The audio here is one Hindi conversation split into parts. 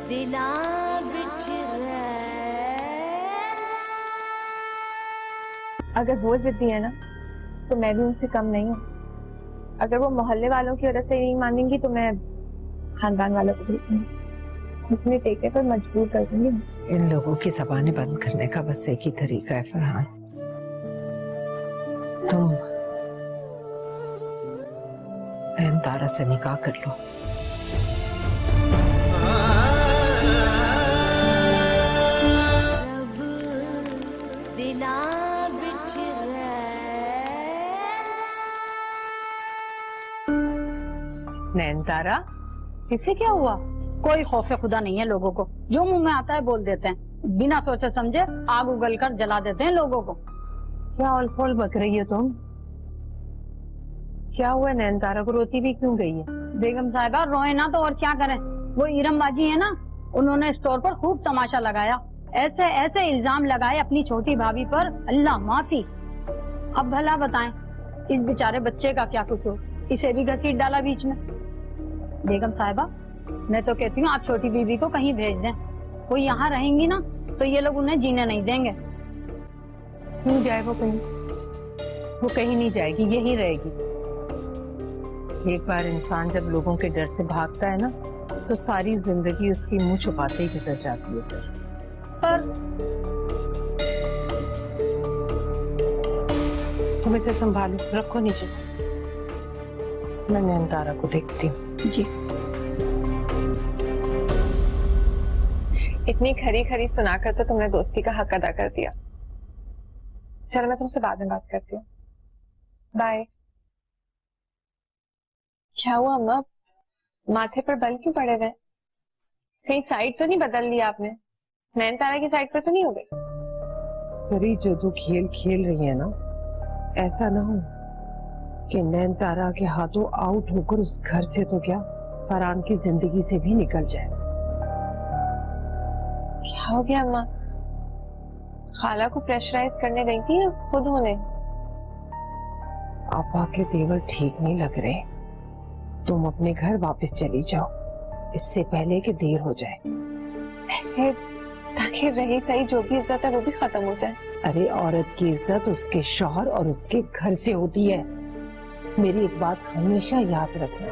दिलां विच अगर वो जिद्दी है ना तो मैं भी उनसे कम नहीं हूँ। अगर वो मोहल्ले वालों की वजह से नहीं मानेंगी तो मैं खानदान वालों को भेजूंगी, अपने टेके पर मजबूर कर दूंगी। इन लोगों की ज़बानें बंद करने का बस एक ही तरीका है फरहान, तुम नयनतारा से निकाह कर लो। रब दिलां विच नयनतारा, किसे क्या हुआ? कोई खौफे खुदा नहीं है लोगों को, जो मुंह में आता है बोल देते हैं, बिना सोचे समझे आग उगल कर जला देते हैं लोगों को। क्या औल-फौल बक रही हो तुम? क्या हुआ नयनतारा को, रोती भी क्यों गई है? बेगम साहिबा रोए ना तो और क्या करें, वो इरम बाजी है ना, उन्होंने स्टोर पर खूब तमाशा लगाया, ऐसे ऐसे इल्जाम लगाए अपनी छोटी भाभी पर, अल्लाह माफी। अब भला बताएं इस बेचारे बच्चे का क्या कसूर, इसे भी घसीट डाला बीच में। बेगम साहिबा मैं तो कहती हूँ आप छोटी बीबी को कहीं भेज दें, वो यहाँ रहेंगी ना तो ये लोग उन्हें जीने नहीं देंगे। क्यों जाए वो कहीं? वो कहीं नहीं जाएगी, यहीं रहेगी। एक बार इंसान जब लोगों के डर से भागता है ना तो सारी जिंदगी उसकी मुंह छुपाते ही गुजर जाती है। पर तुम इसे संभालो, रखो नीचे, मैं नयनतारा को देखती हूँ। जी इतनी खरी खरी सुनाकर तो तुमने दोस्ती का हक अदा कर दिया। चलो मैं तुमसे बाद में बात करती हूँ, बाय। क्या हुआ अम्मा, माथे पर बल क्यों पड़े हुए? कहीं साइड तो नहीं बदल लिया आपने? नयनतारा की साइड पर तो नहीं हो गई? सरी जो तू खेल खेल रही है ना, ऐसा ना हो कि नयनतारा के हाथों आउट होकर उस घर से तो क्या फरहान की जिंदगी से भी निकल जाए। क्या हो गया अम्मा? खाला को प्रेशराइज करने गई थी या खुद होने? आपा के तेवर ठीक नहीं लग रहे, तुम अपने घर वापस चली जाओ इससे पहले कि देर हो जाए। ऐसे ताकि रही सही जो भी इज्जत है वो भी खत्म हो जाए। अरे औरत की इज्जत उसके शौहर और उसके घर से होती है। मेरी एक बात हमेशा याद रखना,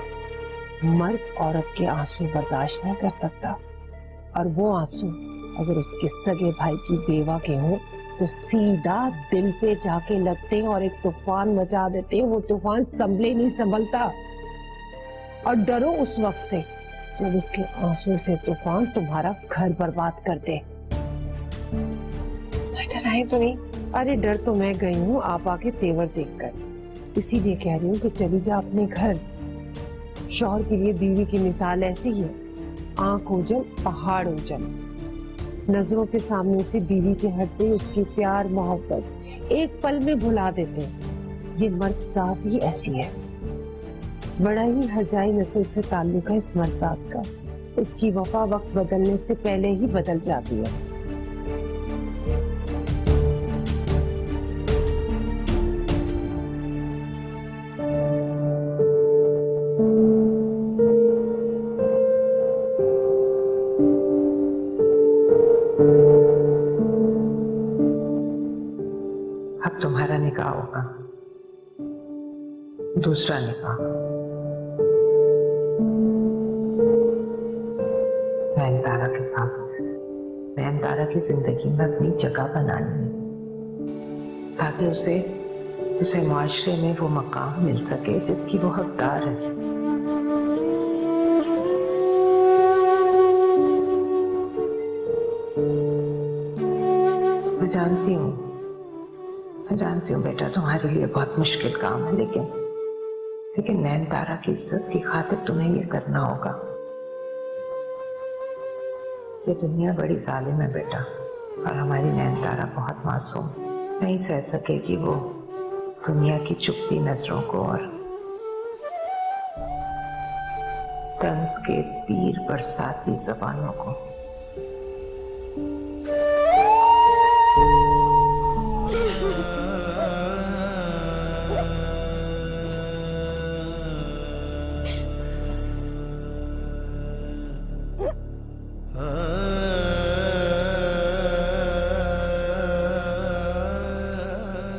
मर्द औरत के आंसू बर्दाश्त नहीं कर सकता, और वो आंसू अगर उसके सगे भाई की बेवा के हों तो सीधा दिल पे जाके लगते हैं और एक तूफान मचा देते हैं। वो तूफान संभले नहीं संभलता। और डरो उस वक्त से जब उसके आंसू से तूफान तुम्हारा घर बर्बाद कर दे। डराए तो नहीं? अरे डर तो मैं गई हूँ आपा के तेवर देखकर, इसीलिए कह रही हूँ कि चली जा अपने घर। शौहर के लिए बीवी की मिसाल ऐसी ही है, आंख ओझल पहाड़ ओझल। नजरों के सामने से बीवी के हटते उसकी प्यार मोहब्बत एक पल में भुला देते। ये मर्द जात ही ऐसी है। बड़ा ही हरजाई नस्ल से ताल्लुक है इस मर्द जात का। उसकी वफा वक्त बदलने से पहले ही बदल जाती है। अब तुम्हारा निकाह होगा, दूसरा निकाह। नयनतारा के साथ। नयनतारा की जिंदगी में अपनी जगह बनानी है ताकि उसे मुआशरे में वो मकाम मिल सके जिसकी वो हकदार है। मैं जानती हूँ बेटा, तुम्हारे लिए बहुत मुश्किल काम है, लेकिन नयनतारा की इज्जत की खातिर तुम्हें ये करना होगा। ये दुनिया बड़ी जालिम है बेटा, और हमारी नयनतारा बहुत मासूम, नहीं सह सकेगी वो दुनिया की चुभती नजरों को और तंज के तीर बरसाती जबानों को।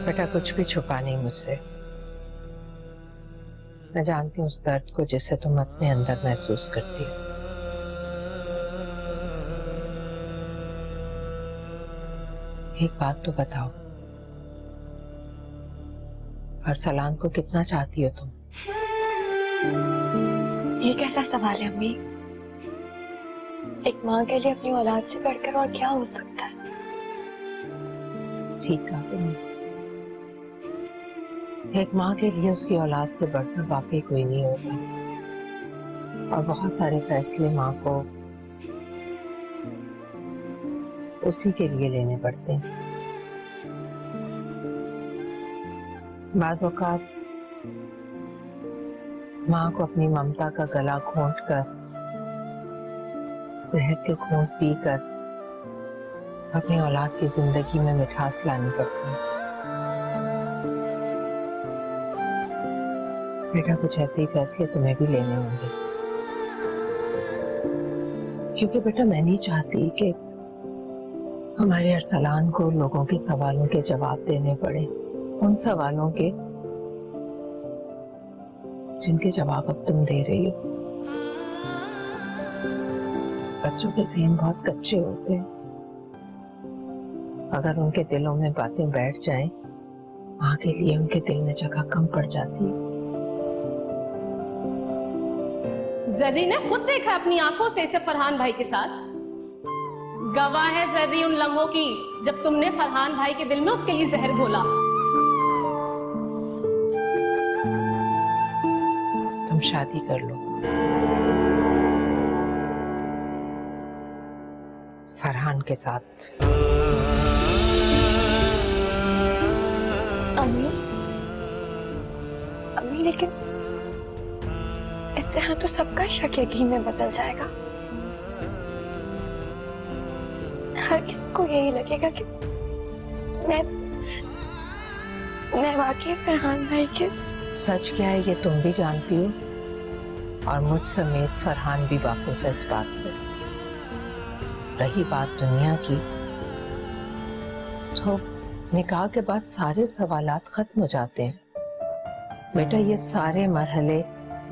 बेटा कुछ भी छुपा नहीं मुझसे। मैं जानती हूँ उस दर्द को जिसे तुम अपने अंदर महसूस करती हो। एक बात तो बताओ, अरसलान को कितना चाहती हो तुम? ये कैसा सवाल है अम्मी? एक माँ के लिए अपनी औलाद से बढ़कर और क्या हो सकता है? ठीक कहा तुमने। एक माँ के लिए उसकी औलाद से बढ़कर वाकई कोई नहीं होता, और बहुत सारे फैसले माँ को उसी के लिए लेने पड़ते हैं। बाज़ औक़ात माँ को अपनी ममता का गला घोंट कर, जहर के घूंट पीकर अपनी औलाद की जिंदगी में मिठास लानी पड़ती है। बेटा कुछ ऐसे ही फैसले तुम्हें भी लेने होंगे, क्योंकि बेटा मैं नहीं चाहती कि हमारे अरसलान को लोगों के सवालों के जवाब देने पड़े, उन सवालों के जिनके जवाब अब तुम दे रही हो। बच्चों के ज़हन बहुत कच्चे होते हैं, अगर उनके दिलों में बातें बैठ जाएं, माँ के लिए उनके दिल में जगह कम पड़ जाती है। जर्री ने खुद देखा अपनी आंखों से इसे फरहान भाई के साथ। गवाह है जर्री उन लम्हों की जब तुमने फरहान भाई के दिल में उसके लिए जहर घोला। तुम शादी कर लो फरहान के साथ। अम्मी, अम्मी लेकिन इस तरह तो सबका शक यकीन में बदल जाएगा। हर किसी को यही लगेगा कि मैं वाकई फरहान भाई के। सच क्या है ये तुम भी जानती हो, और मुझ समेत फरहान भी वाकिफ है इस बात से। रही बात दुनिया की, तो निकाह के बाद सारे सवालात खत्म हो जाते हैं। बेटा ये सारे मरहले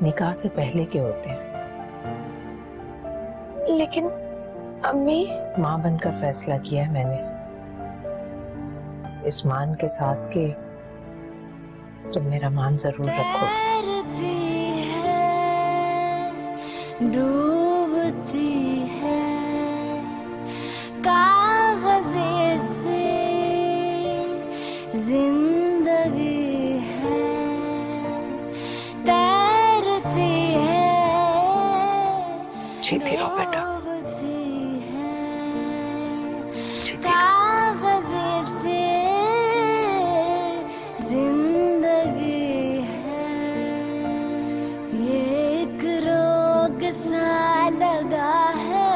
निकाह से पहले के होते हैं। लेकिन अम्मी, माँ बनकर फैसला किया है मैंने, इस मान के साथ के तुम मेरा मान जरूर रखो। तैरती है, डूबती है, कागज़े से जिंदगी है, तैरती है, जीती रहो बेटा, डूबती है, जीती रहो। कागज़े से जिंदगी है, ये एक रोग सा लगा है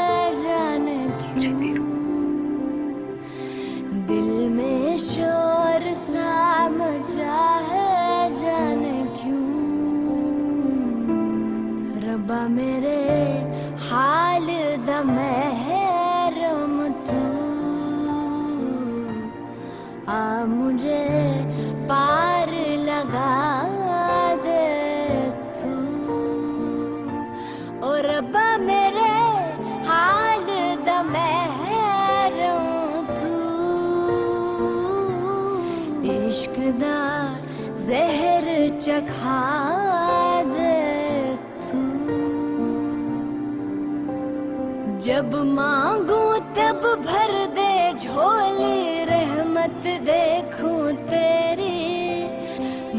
जाने जीती क्यों, दिल में शोर सा मचा है जाने क्यों, रब्बा मेरे हाल दम है रम तू, आ मुझे पार लगा दे तू, और रब्बा मेरे हाल दम है रम तू, इश्क दा जहर चखा दे तू, जब मांगू तब भर दे झोली, रहमत देखूं तेरी,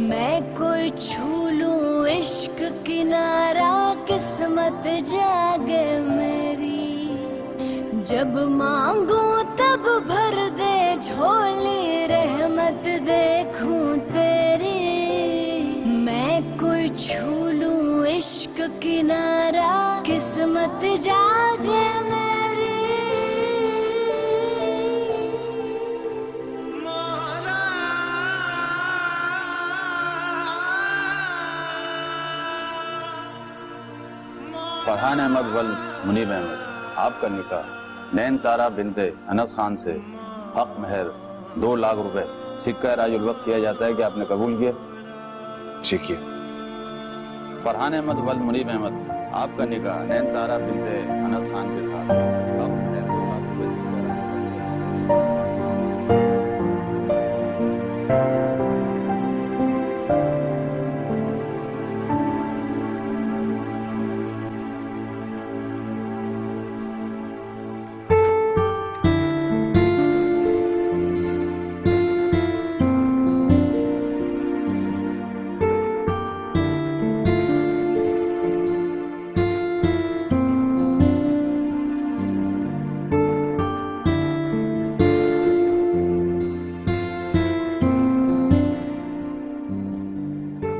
मैं कोई छू लूं इश्क किनारा, किस्मत जागे मेरी, जब मांगू तब भर दे झोली, रहमत देखूं तेरी, मैं कोई छू लूं इश्क किनारा, किस्मत जागे मेरी। फरहान अहमद वल मुनीब अहमद आपका निकाह नैन तारा बिनते अनस खान से हक महर 2 लाख रुपए सिक्का राजुल वक्त किया जाता है कि आपने कबूल किया? जी किया। फरहान अहमद वल मुनीब अहमद, आपका निकाह नैन तारा बिनते अनस खान के साथ हक महर 2 लाख रुपए सिक्का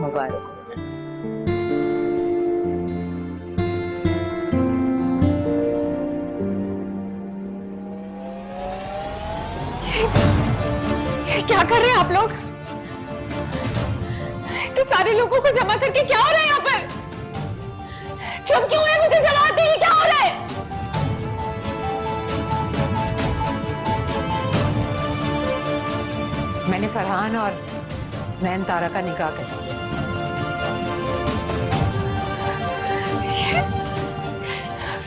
मुबारक हो। क्या कर रहे हैं आप लोग? तो सारे लोगों को जमा करके क्या हो रहा है यहाँ पर? चुप क्यों है? मुझे जवाब दीजिए, क्या हो रहा है? मैंने फरहान और नैन तारा का निकाह कर दिया।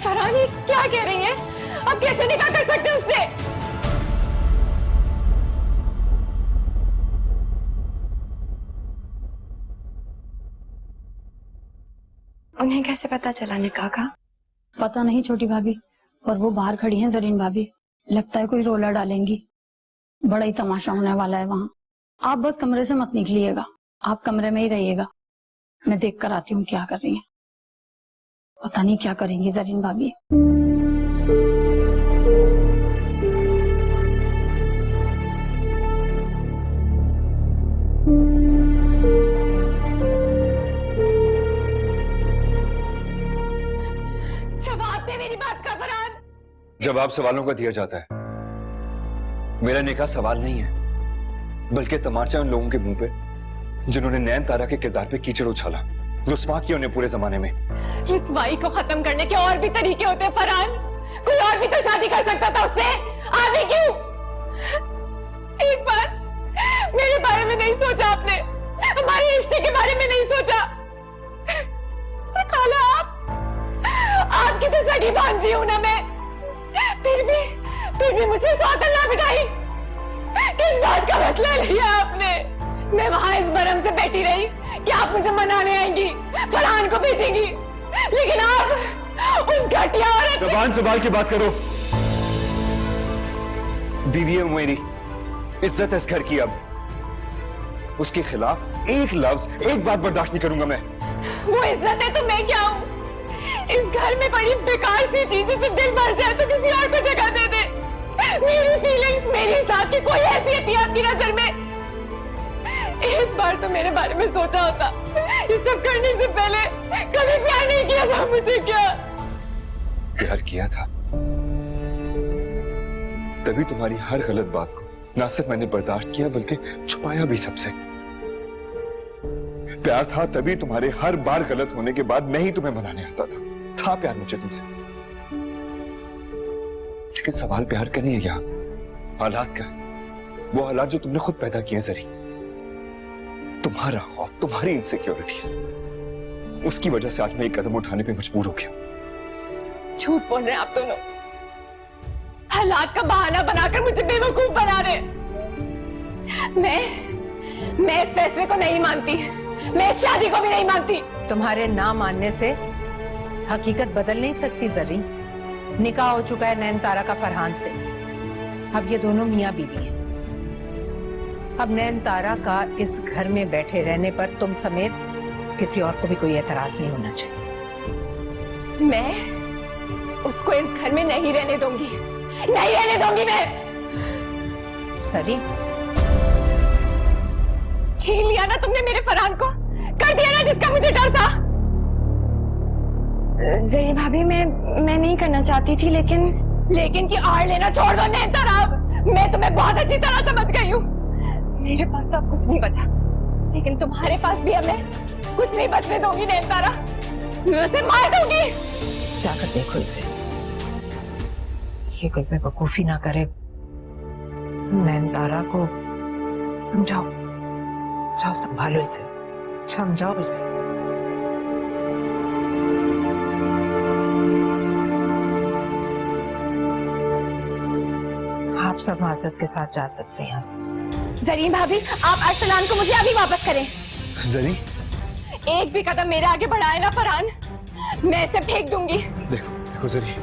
फरहान ये क्या कह रही है? आप कैसे निकाह कर सकते हैं उससे? उन्हें कैसे पता चला निकाह का? पता नहीं छोटी भाभी, और वो बाहर खड़ी हैं जरीन भाभी, लगता है कोई रोला डालेंगी। बड़ा ही तमाशा होने वाला है वहाँ। आप बस कमरे से मत निकलिएगा, आप कमरे में ही रहिएगा। मैं देख कर आती हूँ क्या कर रही हैं। पता नहीं क्या करेंगी जरीन भाभी। जवाब दे मेरी बात का फरहान। जवाब सवालों का दिया जाता है। मेरा निकाह सवाल नहीं है, बल्कि तमाचा उन लोगों के मुंह पे जिन्होंने नैन तारा के किरदार पे कीचड़ उछाला, रुस्वा किया उन्हें पूरे जमाने में। रुस्वाई को खत्म करने के और भी तरीके होते हैं फरहान। कोई और भी तो शादी कर सकता था उससे, आप ही क्यों? एक बार मेरे बारे में नहीं सोचा आपने, हमारे रिश्ते के बारे में नहीं सोचा। और खाला आपकी तो सगी भांजी हूं ना मैं, फिर भी मुझे सौतन बिठाई। किस बात का बदला लिया आपने? मैं वहां इस बरम से बैठी रही कि आप मुझे मनाने आएंगी, फरहान को भेजेंगी, लेकिन आप उस घटिया औरत से... ज़बान संभाल के बात करो। बीवी है मेरी, इज्जत है इस घर की। अब उसके खिलाफ एक लफ्ज, एक बात बर्दाश्त नहीं करूंगा मैं। वो इज्जत है तो मैं क्या हूँ? इस घर में बड़ी बेकार सी चीजें से दिल भर जाए तो किसी और को जगह दे दे। मेरी फीलिंग्स, मेरी साथ की कोई हैसियत नहीं आपकी नजर में। एक बार तो मेरे बारे में सोचा होता। ये सब करने से पहले कभी प्यार नहीं किया था मुझे क्या? प्यार किया था, तभी तुम्हारी हर गलत बात को ना सिर्फ मैंने बर्दाश्त किया बल्कि छुपाया भी सबसे। प्यार था तभी तुम्हारे हर बार गलत होने के बाद मैं ही तुम्हें मनाने आता था प्यार मुझे तुमसे। लेकिन सवाल प्यार का नहीं है यहाँ, हालात का है। वो हालात जो तुमने खुद पैदा किए जरी। तुम्हारा खौफ, तुम्हारी इनसिक्योरिटीज, उसकी वजह से आज मैं एक कदम उठाने पे मजबूर हो गया। झूठ बोल रहे हैं आप दोनों। हालात का बहाना बनाकर मुझे बेवकूफ बना रहे। मैं इस फैसले को नहीं मानती, मैं इस शादी को भी नहीं मानती। तुम्हारे ना मानने से हकीकत बदल नहीं सकती जरी। निकाह हो चुका है नैन तारा का फरहान से। अब ये दोनों मियां बीवी हैं। अब नैन तारा का इस घर में बैठे रहने पर तुम समेत किसी और को भी कोई एतराज नहीं होना चाहिए। मैं उसको इस घर में नहीं रहने दूंगी, नहीं रहने दूंगी मैं। सरी, छीन लिया ना तुमने मेरे फरहान को, कर दिया ना जिसका मुझे डर था। जरी भाभी मैं नहीं करना चाहती थी, लेकिन की आड़ लेना छोड़ दो नैन तारा। मैं तुम्हें बहुत अच्छी तरह समझ गई हूँ। मेरे पास तो अब कुछ नहीं बचा, लेकिन तुम्हारे पास भी अब मैं कुछ नहीं बचने दूंगी नैन तारा। मैं उसे मार दूंगी। जाकर देखो इसे, ये कोई बेवकूफी ना करे। नैनतारा को समझाओ, जाओ संभालो इसे, समझाओ इसे। आप सब माजरत के साथ जा सकते हैं यहाँ से। जरीन भाभी, आप अरसलान को मुझे अभी वापस करें। जरी, एक भी कदम मेरे आगे बढ़ाए ना फरहान, मैं इसे फेंक दूंगी। देखो देखो जरी,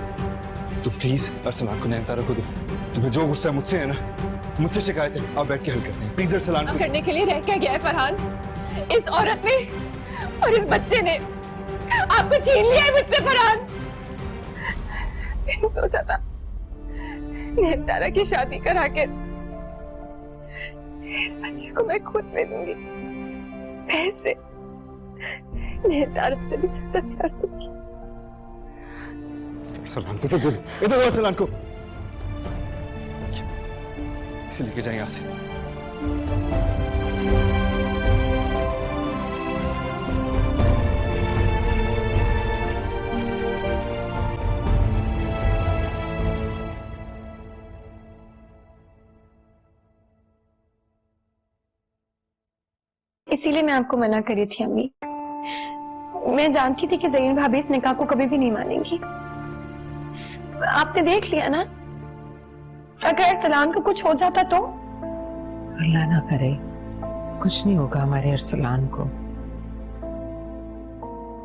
तुम प्लीज अरसलान को नैनतारा को दो। तुम्हें जो गुस्सा मुझसे है ना, मुझसे शिकायत है, आप बैठ के हल करते हैं। प्लीज अरसलान को करने के लिए रह क्या गया है फरहान? इस औरत ने और इस बच्चे ने आपको छीन लिया है मुझसे फरहान। मैंने सोचा था नैनतारा की शादी करा के इस बच्चे को मैं खुद ले लूंगी, वैसे नैनतारा से भी ज्यादा प्यार दूंगी। अरसलान को तो दे दो, इधर अरसलान को, इसे लेके जाए यहाँ से। इसीलिए मैं आपको मना करी थी अम्मी। मैं जानती थी कि ज़रीन भाभी इस निकाह को कभी भी नहीं मानेंगी। आपने देख लिया ना, अगर अरसलान को कुछ हो जाता तो? अल्लाह ना करे, कुछ नहीं होगा हमारे अरसलान को।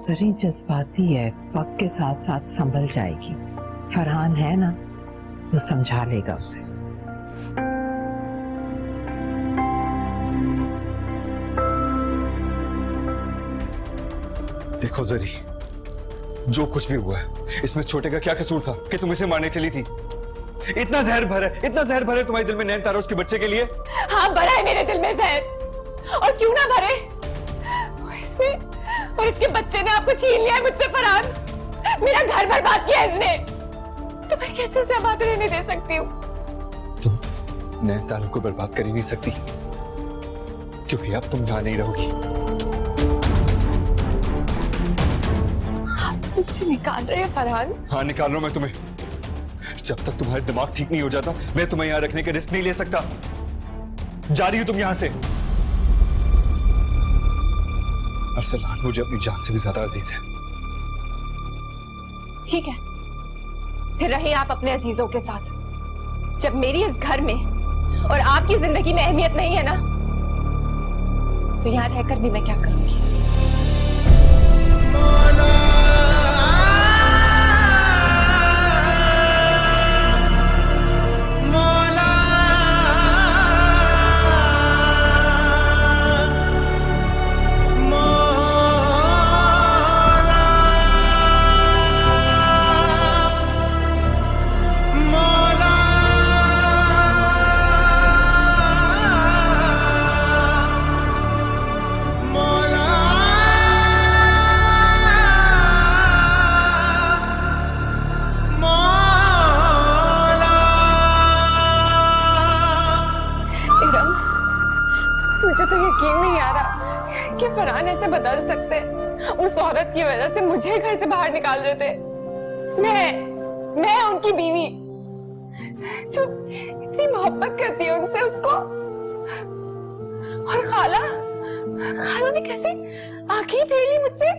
जरीन जज्बाती है, वक्त के साथ साथ संभल जाएगी। फरहान है ना, वो समझा लेगा उसे। देखो जरी, जो कुछ भी हुआ है, इसमें छोटे का क्या कसूर था कि तुम इसे मारने चली थी? इतना जहर भरा है, इतना जहर भरा है तुम्हारे दिल में नैनतारा उसके बच्चे के लिए? हाँ, भरा है मेरे दिल में जहर, और क्यों ना भरे। और इसके बच्चे ने आपको छीन लिया है मुझसे फरहान, मेरा घर बर्बाद किया इसने, तो मैं कैसे उसे आबाद रहने दे सकती हूँ? तुम नैनतारा को बर्बाद कर ही नहीं सकती, क्योंकि अब तुम यहाँ नहीं रहोगी। मुझे निकाल रहे हैं फरहान? हाँ, निकाल रहा हूं मैं तुम्हें। जब तक तुम्हारा दिमाग ठीक नहीं हो जाता, मैं तुम्हें यहाँ रखने के रिस्क नहीं ले सकता। जा रही हो तुम यहाँ से। अरसलान मुझे अपनी जान से भी ज्यादा अजीज है। ठीक है, फिर रहे आप अपने अजीजों के साथ। जब मेरी इस घर में और आपकी जिंदगी में अहमियत नहीं है ना, तो यहाँ रहकर भी मैं क्या करूंगी? मुझे तो यकीन नहीं आ रहा कि फरहान ऐसे बदल सकते। उस औरत की वजह से मुझे घर से बाहर निकाल रहे थे। मैं उनकी बीवी जो इतनी मोहब्बत करती है उनसे, उसको। और खाला ने कैसे आंखें फेर ली मुझसे।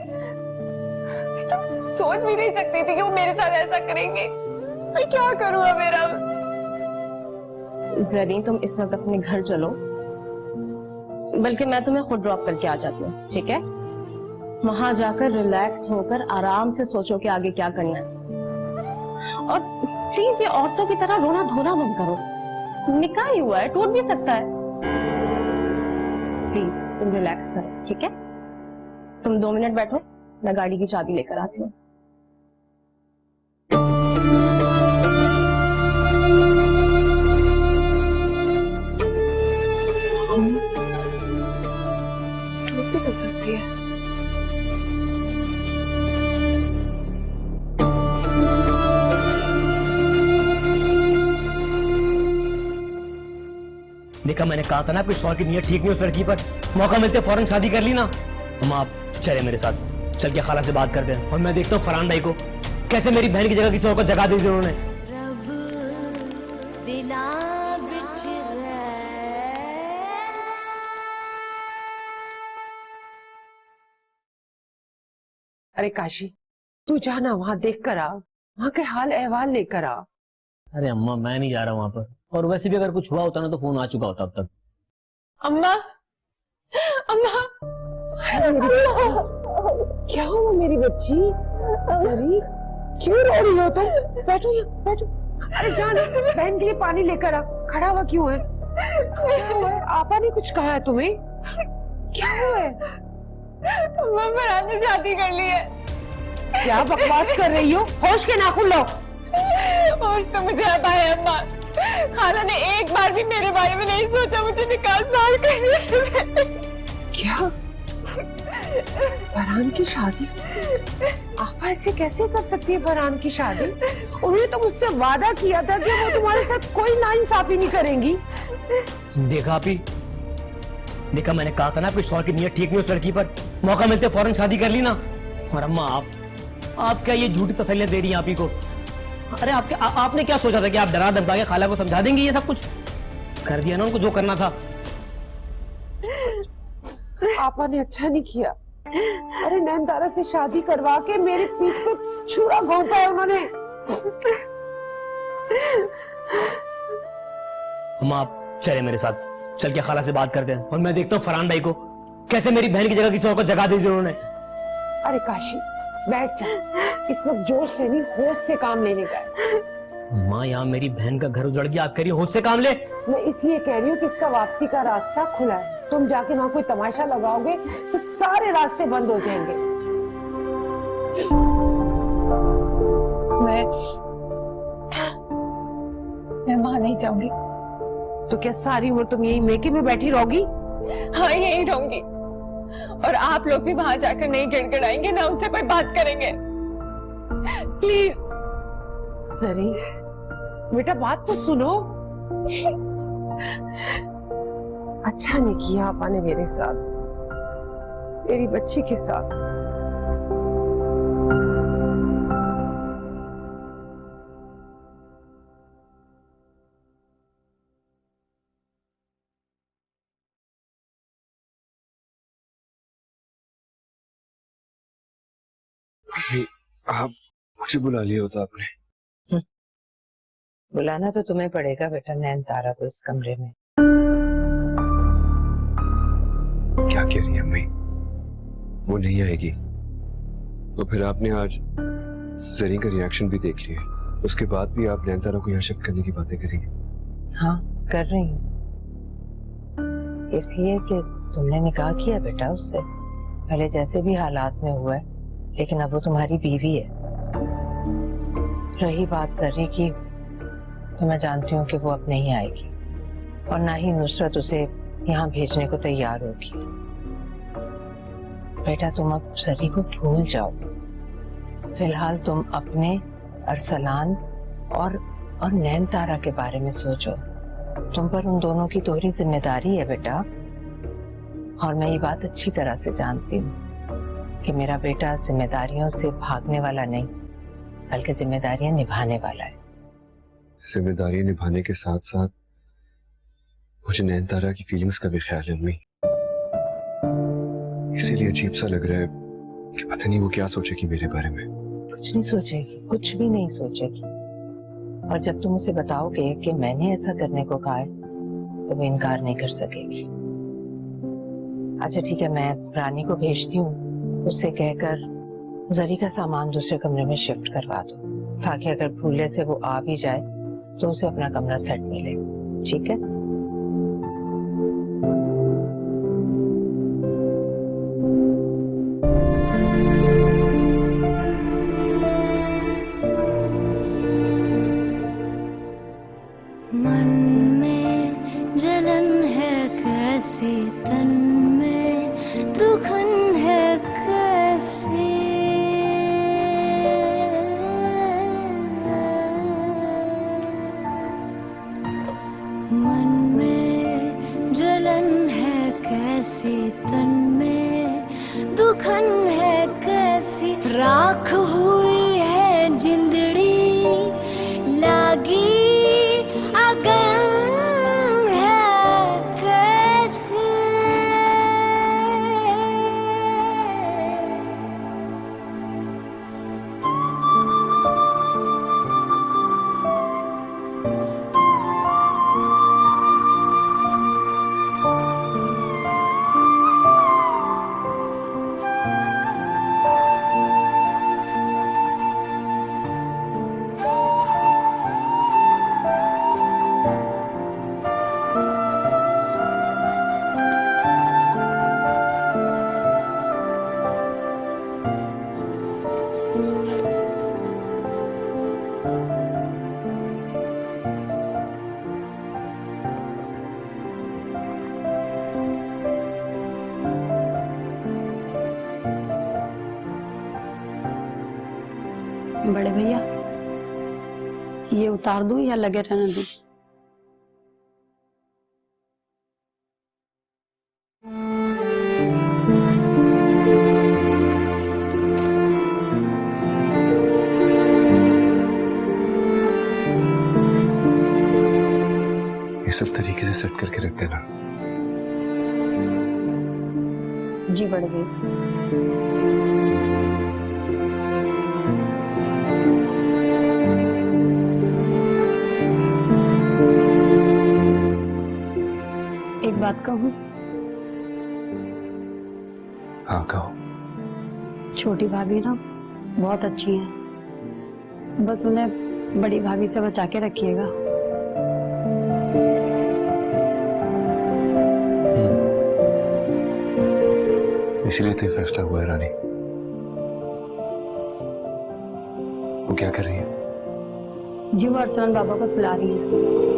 मैं तो सोच भी नहीं सकती थी कि वो मेरे साथ ऐसा करेंगे। मैं क्या करूँ अब मेरा? ज़रीन, तुम इस वक्त अपने घर चलो, बल्कि मैं तुम्हें खुद ड्रॉप करके आ जाती हूँ, ठीक है? वहां जाकर रिलैक्स होकर आराम से सोचो कि आगे क्या करना है। और प्लीज ये औरतों की तरह रोना धोना बंद करो। निकाह ही हुआ है, टूट भी सकता है। प्लीज तुम रिलैक्स करो, ठीक है? तुम 2 मिनट बैठो, मैं गाड़ी की चाबी लेकर आती हूँ। तो सकती है। देखा, मैंने कहा था ना आपके शौहर की नीयत ठीक नहीं उस लड़की पर। मौका मिलते फौरन शादी कर ली ना। हम आप चले मेरे साथ, चल के खाला से बात करते हैं, और मैं देखता हूँ फरहान भाई को कैसे मेरी बहन की जगह किसी और को जगह दे दी उन्होंने। दिलां विच रह। अरे काशी, तू जाना वहां देख कर आ, वहां के हाल अहवाल लेकर आ। अरे अम्मा मैं नहीं जा रहा वहां पर, और वैसे भी अगर कुछ हुआ होता ना तो फोन आ चुका होता अब तक। अम्मा, अम्मा, क्या हुआ मेरी बच्ची? सरी, क्यों रो रही हो तुम? बैठो यहाँ, बैठो। अरे जान, बहन के लिए पानी लेकर आ। खड़ा हुआ क्यों है? क्या हुआ है? आपा ने कुछ कहा है तुम्हें? क्या हुआ है? अम्मा फरहान ने शादी कर ली है। क्या बकवास कर रही हो? होश के नाखून लो। होश तो मुझे अब आया अम्मा। खाला ने एक बार भी मेरे बारे में नहीं सोचा, मुझे निकाल बाहर करने से पहले। क्या? फरहान की शादी? आपा ऐसे कैसे कर सकती है फरहान की शादी? उन्होंने तो मुझसे वादा किया था कि वो तुम्हारे साथ कोई नाइंसाफी नहीं करेंगी। देखा आपी, देखा मैंने कहा था ना आपके शौहर की नीयत ठीक नहीं उस लड़की पर, मौका मिलते फौरन शादी कर ली ना। और अम्मा आप क्या ये झूठी तसल्लियां दे रही हैं आप ही को? अरे आपने क्या सोचा था कि आप डरा धमका के खाला को समझा देंगे? ये सब कुछ कर दिया ना उनको जो करना था। आपा ने अच्छा नहीं किया। अरे नैनतारा से शादी करवा के मेरी पीठ पे छुरा घोंपा है उन्होंने। अम्मा आप चले मेरे साथ, चल के खाला से बात करते हैं और मैं देखता हूँ फरहान भाई को कैसे मेरी बहन की जगह किसी और को जगह दे दी उन्होंने। अरे काशी बैठ जा, इस वक्त जोश से नहीं होश से काम लेने का है। माँ यहाँ मेरी बहन का घर उजड़ गया, आप कह रही हो होश से काम ले? मैं इसलिए कह रही हूँ कि इसका वापसी का रास्ता खुला है। तुम जाके वहां कोई तमाशा लगाओगे तो सारे रास्ते बंद हो जाएंगे। मैं वहां नहीं जाऊंगी। तो क्या सारी उम्र तुम यही मेके में बैठी रहोगी? हाँ यही रहूंगी, और आप लोग भी वहां जाकर नहीं गिड़गिड़ाएंगे, ना उनसे कोई बात करेंगे। प्लीज। सरी बेटा बात तो सुनो। अच्छा नहीं किया आपा ने मेरे साथ, मेरी बच्ची के साथ। आप मुझे बुला लिया होता आपने। बुलाना तो तुम्हें पड़ेगा बेटा नैनतारा को इस कमरे में। क्या कह रही है अम्मी? वो नहीं आएगी? तो फिर आपने आज जरीन का रिएक्शन भी देख लिया, उसके बाद भी आप नैनतारा को यहाँ शिफ्ट करने की बातें कर रही हैं? हाँ कर रही हूँ, इसलिए कि तुमने निकाह किया बेटा उससे। पहले जैसे भी हालात में हुआ है, लेकिन अब वो तुम्हारी बीवी है। रही बात जरी की, तो मैं जानती हूँ कि वो अब नहीं आएगी, और ना ही नुसरत उसे यहाँ भेजने को तैयार होगी। बेटा तुम अब जरी को भूल जाओ। फिलहाल तुम अपने, अरसलान और नैनतारा के बारे में सोचो। तुम पर उन दोनों की दोहरी जिम्मेदारी है बेटा, और मैं ये बात अच्छी तरह से जानती हूँ कि मेरा बेटा जिम्मेदारियों से भागने वाला नहीं, बल्कि जिम्मेदारियां निभाने वाला है। जिम्मेदारियां निभाने के साथ साथ मुझे नैनतारा की फीलिंग्स का भी ख्याल है अम्मी। इसीलिए अजीब सा लग रहा है कि पता नहीं वो क्या सोचेगी मेरे बारे में। कुछ नहीं सोचेगी, कुछ भी नहीं सोचेगी। और जब तुम उसे बताओगे कि मैंने ऐसा करने को कहा है, तो वो इनकार नहीं कर सकेगी। अच्छा ठीक है, मैं रानी को भेजती हूँ, उससे कहकर जरी का सामान दूसरे कमरे में शिफ्ट करवा दो, ताकि अगर भूले से वो आ भी जाए तो उसे अपना कमरा सेट मिले। ठीक है? मन में जलन है कैसी, तन में दुखन है कैसी। मन भैया, ये उतार दूं या लगे रहने दूं? ये सब तरीके से सेट करके रख देना। जी बढ़ गई। एक बात कहूं? हाँ कहो। छोटी भाभी ना बहुत अच्छी हैं, बस उन्हें बड़ी भाभी से बचा के रखिएगा। इसीलिए तो ये फैसला हुआ है रानी। वो क्या कर रही है? जी वो अरसलान बाबा को सुला रही है।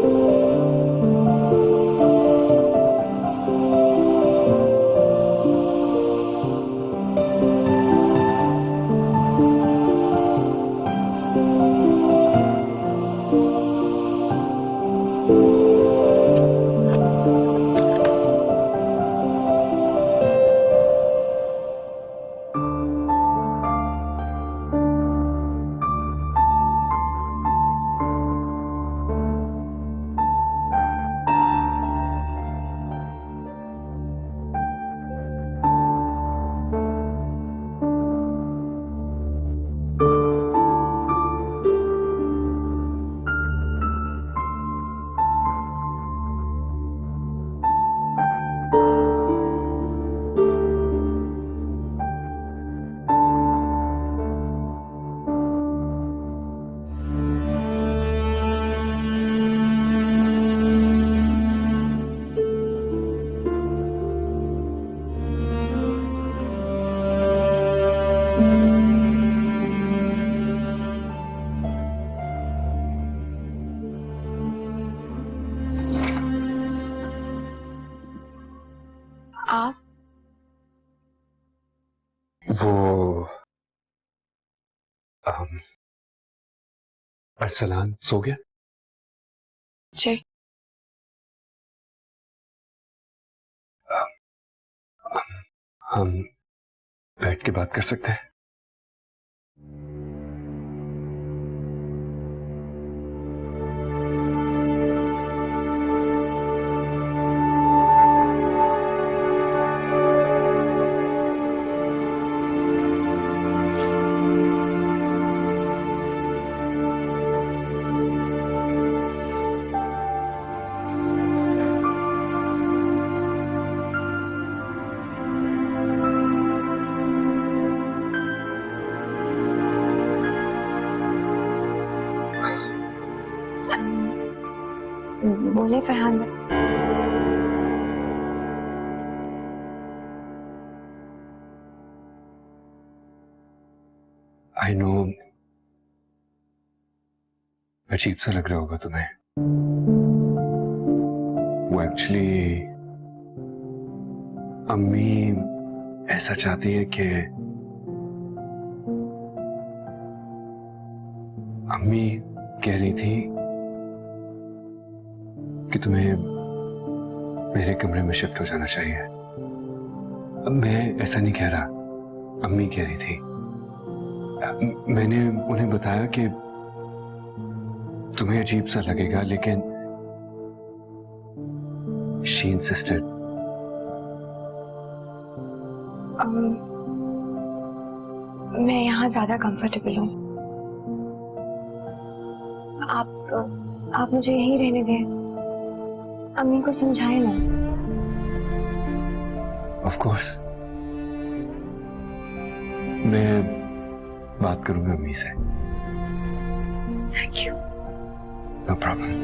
आप वो अरसलान सो गया? जी हम बैठ के बात कर सकते हैं? बोले फरहान भाई। आई नो अजीब सा लग रहा होगा तुम्हें। वो एक्चुअली अम्मी ऐसा चाहती है कि अम्मी कह रही थी कि तुम्हें मेरे कमरे में शिफ्ट हो जाना चाहिए। अब मैं ऐसा नहीं कह रहा, अम्मी कह रही थी। मैंने उन्हें बताया कि तुम्हें अजीब सा लगेगा, लेकिन शी इंसिस्टेड। मैं यहाँ ज्यादा कंफर्टेबल हूँ। आप मुझे यहीं रहने दें। अम्मी को समझाए ना। ऑफ कोर्स मैं बात करूंगा अम्मी से। Thank you. No problem.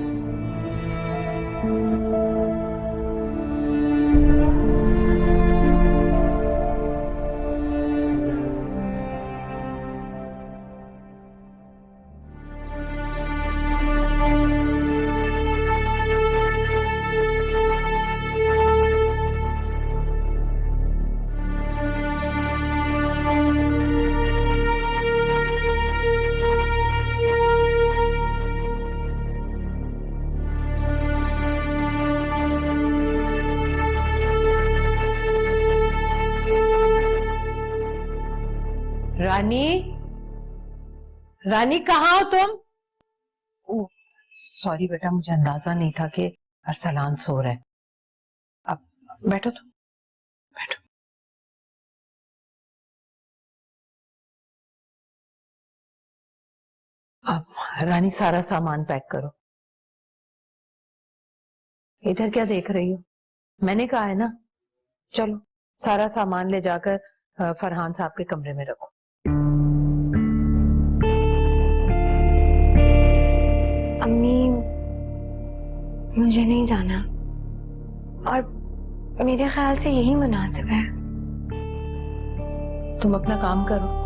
Rani, Rani कहाँ हो तुम? ओह सॉरी बेटा, मुझे अंदाजा नहीं था कि अरसलान सो रहा है। अब बैठो तुम, बैठो। अब रानी सारा सामान पैक करो। इधर क्या देख रही हो? मैंने कहा है ना, चलो सारा सामान ले जाकर फरहान साहब के कमरे में रखो। अम्मी, मुझे नहीं जाना, और मेरे ख्याल से यही मुनासिब है। तुम अपना काम करो।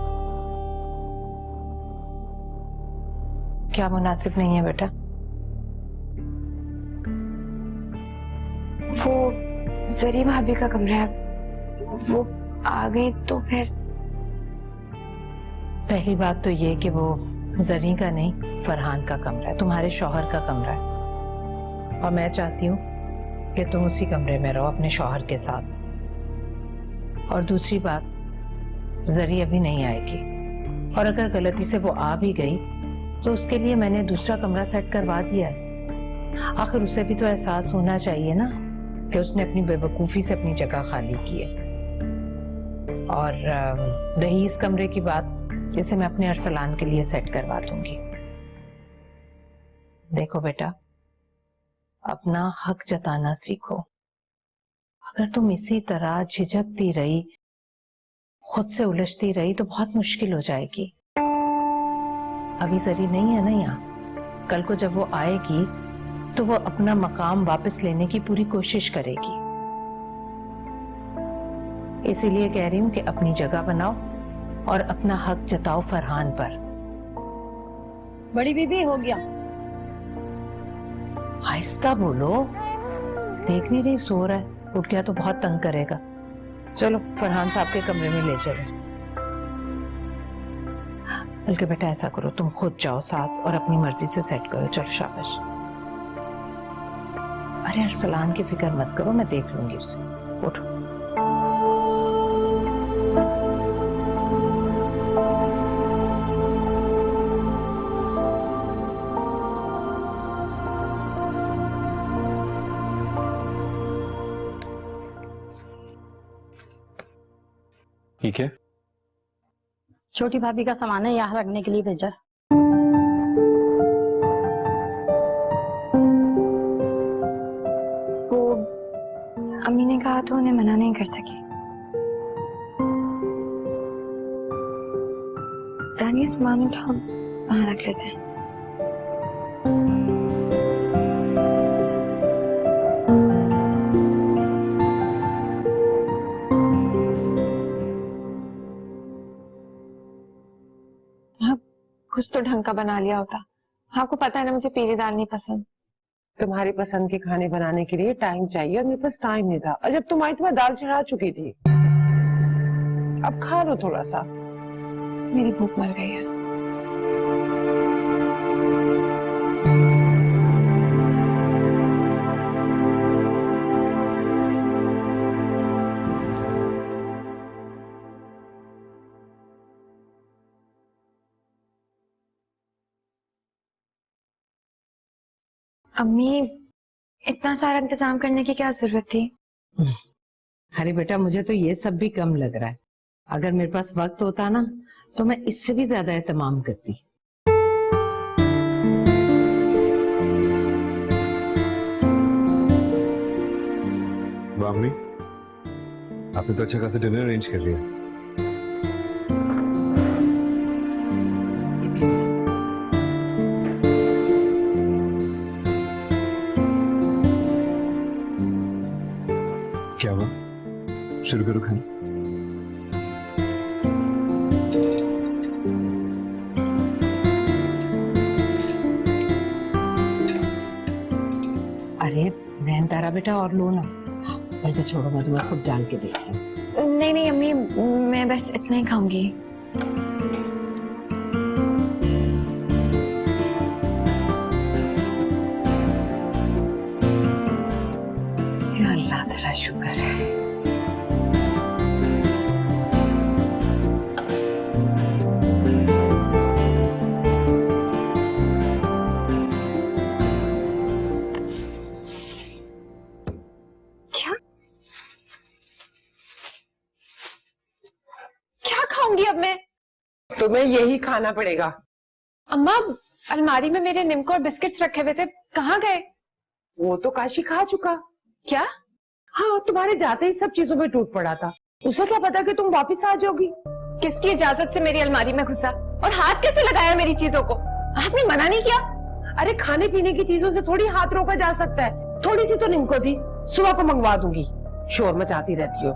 क्या मुनासिब नहीं है बेटा? वो जरी भाभी का कमरा है, वो आ गई तो फिर। पहली बात तो ये कि वो जरी का नहीं, फरहान का कमरा है, तुम्हारे शौहर का कमरा है, और मैं चाहती हूँ कि तुम उसी कमरे में रहो अपने शौहर के साथ। और दूसरी बात, जरी अभी नहीं आएगी, और अगर गलती से वो आ भी गई तो उसके लिए मैंने दूसरा कमरा सेट करवा दिया है। आखिर उसे भी तो एहसास होना चाहिए ना कि उसने अपनी बेवकूफी से अपनी जगह खाली की है। और रही इस कमरे की बात, इसे मैं अपने अरसलान के लिए सेट करवा दूंगी। देखो बेटा, अपना हक जताना सीखो। अगर तुम इसी तरह झिझकती रही, खुद से उलझती रही, तो बहुत मुश्किल हो जाएगी। अभी जरी नहीं है ना यहाँ, कल को जब वो आएगी तो वो अपना मकाम वापस लेने की पूरी कोशिश करेगी। इसीलिए कह रही हूं कि अपनी जगह बनाओ और अपना हक जताओ फरहान पर। बड़ी बीबी, हो गया। आहिस्ता बोलो, देख नहीं रही सो रहा है, उठ गया तो बहुत तंग करेगा। चलो फरहान साहब के कमरे में ले चलो। बल्कि बेटा ऐसा करो, तुम खुद जाओ साथ और अपनी मर्जी से सेट करो। चलो शाबाश। अरे अरसलान की फिक्र मत करो, मैं देख लूंगी उसे। उठो। ठीक है, छोटी भाभी का सामान है, यहाँ रखने के लिए भेजा। वो अम्मी ने कहा तो उन्हें मना नहीं कर सकी। रानी, सामान उठाओ, वहां रख लेते हैं। कुछ तो ढंग का बना लिया होता। आपको पता है ना, मुझे पीली दाल नहीं पसंद। तुम्हारी पसंद के खाने बनाने के लिए टाइम चाहिए, और मेरे पास टाइम नहीं था। और जब तुम आई तो मैं दाल चढ़ा चुकी थी। अब खा लो थोड़ा सा। मेरी भूख मर गई है। अम्मी, इतना सारा इंतजाम करने की क्या जरूरत थी? अरे बेटा, मुझे तो ये सब भी कम लग रहा है। अगर मेरे पास वक्त होता ना तो मैं इससे भी ज्यादा एहतमाम करती। बामनी, आपने तो अच्छा खासा डिनर अरेंज कर लिया। क्या हुआ? शुरू करो खाना। अरे नैनतारा बेटा, और लो ना। बल्कि छोड़ो, मैं तुम्हें खुद डाल के देती हूँ। नहीं नहीं अम्मी, मैं बस इतना ही खाऊंगी। या अल्लाह तेरा शुक्र है। तुम्हें यही खाना पड़ेगा। अम्मा, अलमारी में मेरे निमको और बिस्किट्स रखे हुए थे, कहाँ गए? वो तो काशी खा चुका। क्या? हाँ, तुम्हारे जाते ही सब चीजों में टूट पड़ा था। उसे क्या पता कि तुम वापस आ जाओगी। किसकी इजाजत से मेरी अलमारी में घुसा और हाथ कैसे लगाया मेरी चीजों को? आपने मना नहीं किया? अरे खाने पीने की चीजों से थोड़ी हाथ रोका जा सकता है। थोड़ी सी तो निमको थी, सुबह को मंगवा दूंगी। शोर मचाती रहती हो।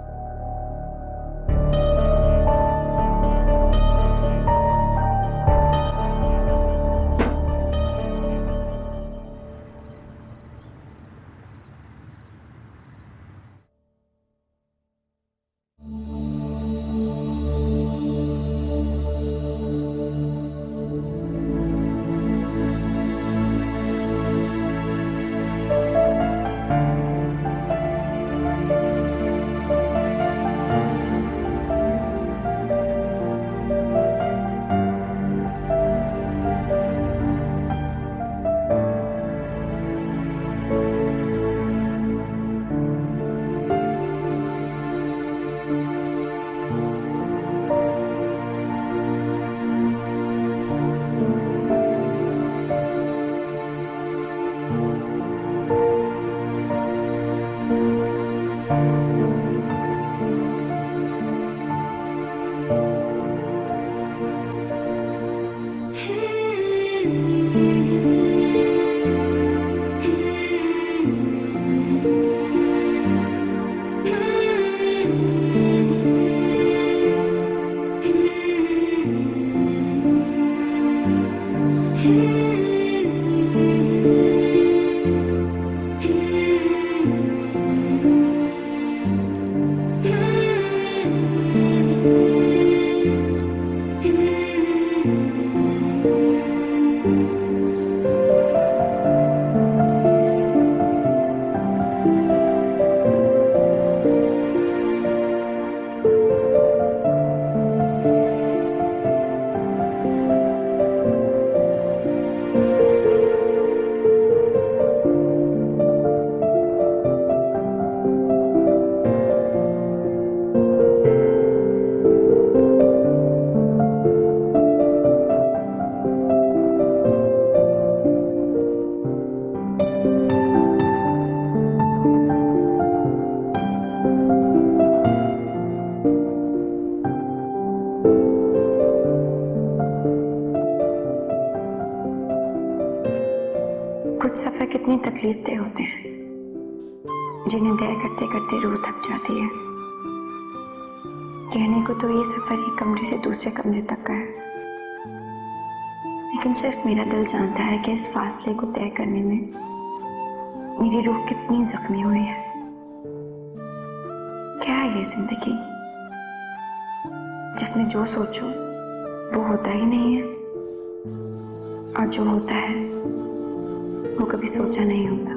कुछ सफर कितनी तकलीफ दह होते हैं, जिन्हें तय करते करते रूह थक जाती है। कहने को तो ये सफर एक कमरे से दूसरे कमरे तक का है, लेकिन सिर्फ मेरा दिल जानता है कि इस फासले को तय करने में मेरी रूह कितनी जख्मी हुई है। क्या है ये जिंदगी जिसमें जो सोचो वो होता ही नहीं है, और जो होता है वो कभी सोचा नहीं होता।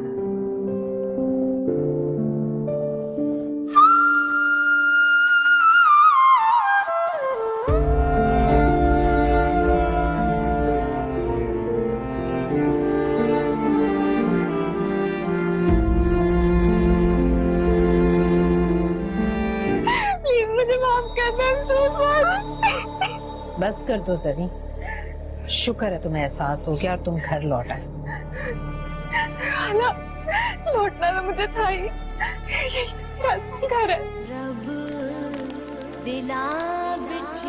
प्लीज मुझे माफ कर दे, I'm so sorry। बस कर दो जरी, शुक्र है तुम्हें एहसास हो गया और तुम घर लौट आए। खाना लौटना तो मुझे था ही, यही तो मेरा असली घर है। रब दिला विच